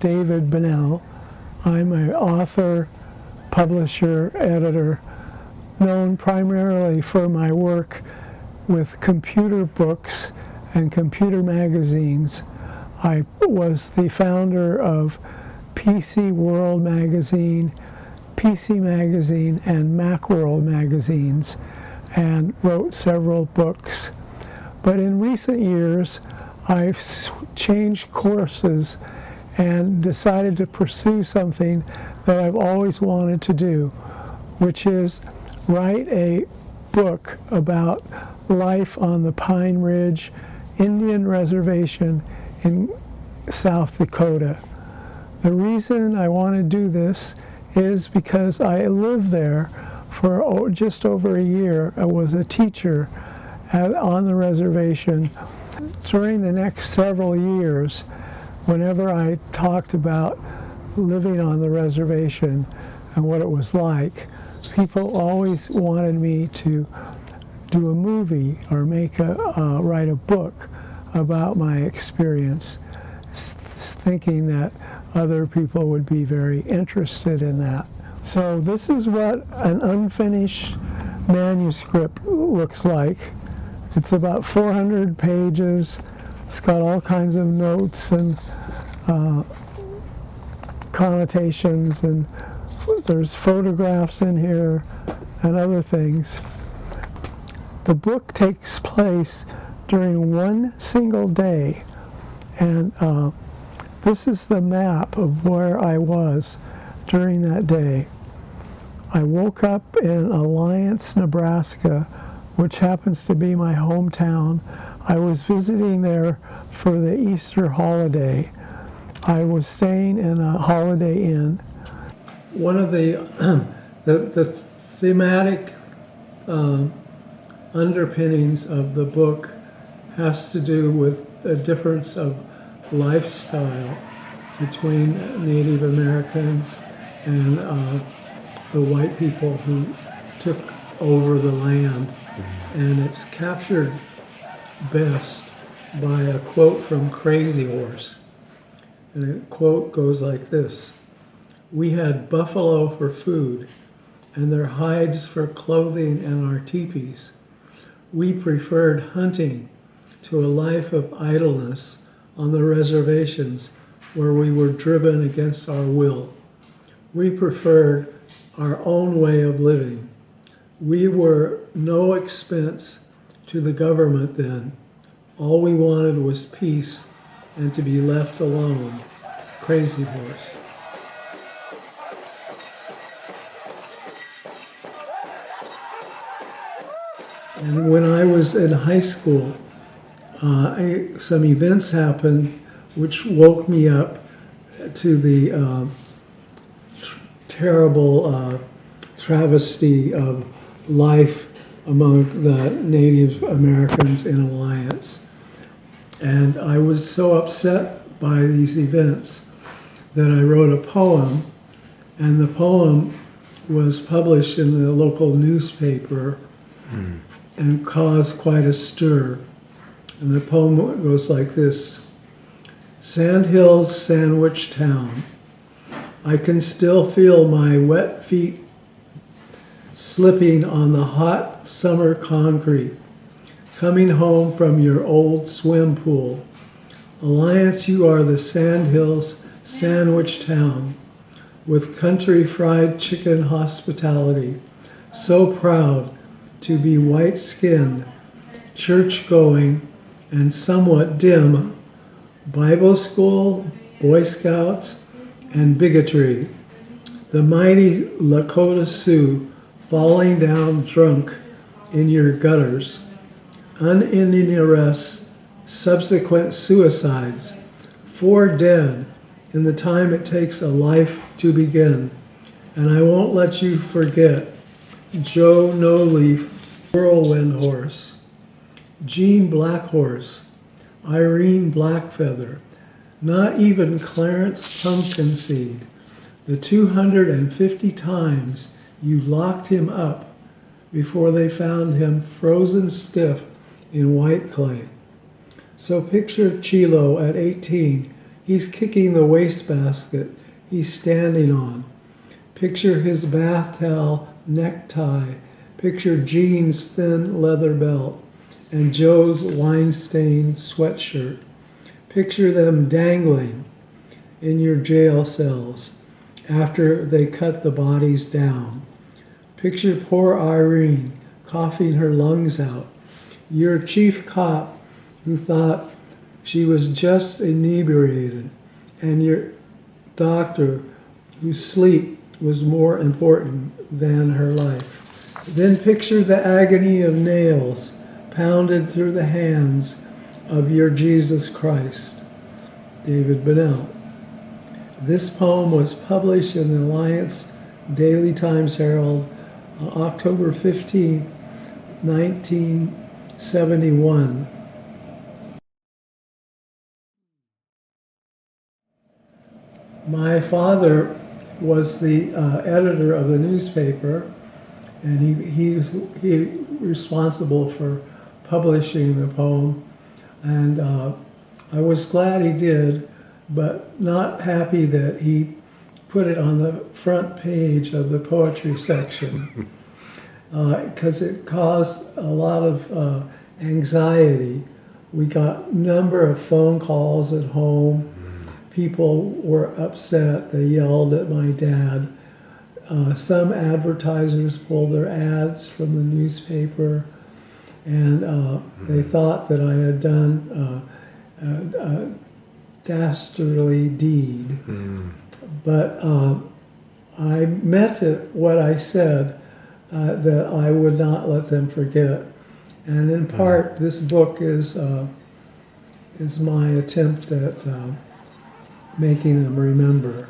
David Bunnell. I'm an author, publisher, editor, known primarily for my work with computer books and computer magazines. I was the founder of PC World magazine, PC Magazine, and Macworld magazines, and wrote several books. But in recent years, I've changed courses and decided to pursue something that I've always wanted to do, which is write a book about life on the Pine Ridge Indian Reservation in South Dakota. The reason I want to do this is because I lived there for just over a year. I was a teacher on the reservation. During the next several years, whenever I talked about living on the reservation and what it was like, people always wanted me to do a movie or write a book about my experience, thinking that other people would be very interested in that. So this is what an unfinished manuscript looks like. It's about 400 pages. It's got all kinds of notes and connotations, and there's photographs in here and other things. The book takes place during one single day, and this is the map of where I was during that day. I woke up in Alliance, Nebraska, which happens to be my hometown. I was visiting there for the Easter holiday. I was staying in a Holiday Inn. One of the thematic underpinnings of the book has to do with the difference of lifestyle between Native Americans and the white people who took over the land. And it's captured best by a quote from Crazy Horse. And the quote goes like this: "We had buffalo for food and their hides for clothing and our teepees. We preferred hunting to a life of idleness on the reservations where we were driven against our will. We preferred our own way of living. We were no expense to the government then. All we wanted was peace and to be left alone." Crazy Horse. And when I was in high school, some events happened which woke me up to the terrible travesty of life among the Native Americans in Alliance. And I was so upset by these events that I wrote a poem, and the poem was published in the local newspaper and caused quite a stir. And the poem goes like this: "Sand Hills Sandwich Town, I can still feel my wet feet slipping on the hot summer concrete, coming home from your old swim pool. Alliance, you are the Sand Hills Sandwich Town, with country fried chicken hospitality, so proud to be white-skinned, church-going, and somewhat dim, Bible school, Boy Scouts, and bigotry. The mighty Lakota Sioux falling down drunk in your gutters, unending arrests, subsequent suicides, 4 dead in the time it takes a life to begin. And I won't let you forget Joe No Leaf, Whirlwind Horse, Jean Black Horse, Irene Blackfeather, not even Clarence Pumpkin Seed, the 250 times you locked him up before they found him frozen stiff in white clay. So picture Chilo at 18, He's kicking the wastebasket he's standing on. Picture his bath towel necktie. Picture Jean's thin leather belt and Joe's wine-stained sweatshirt. Picture them dangling in your jail cells after they cut the bodies down. Picture poor Irene coughing her lungs out. Your chief cop who thought she was just inebriated, and your doctor whose sleep was more important than her life. Then picture the agony of nails pounded through the hands of your Jesus Christ. David Bunnell. This poem was published in the Alliance Daily Times Herald on October 15, 1971. My father was the editor of the newspaper, and he was responsible for publishing the poem, and I was glad he did, but not happy that he put it on the front page of the poetry section, because it caused a lot of anxiety. We got a number of phone calls at home. People were upset. They yelled at my dad. Some advertisers pulled their ads from the newspaper, and they thought that I had done a dastardly deed. But I meant it, what I said, that I would not let them forget. And in part, this book is my attempt at making them remember.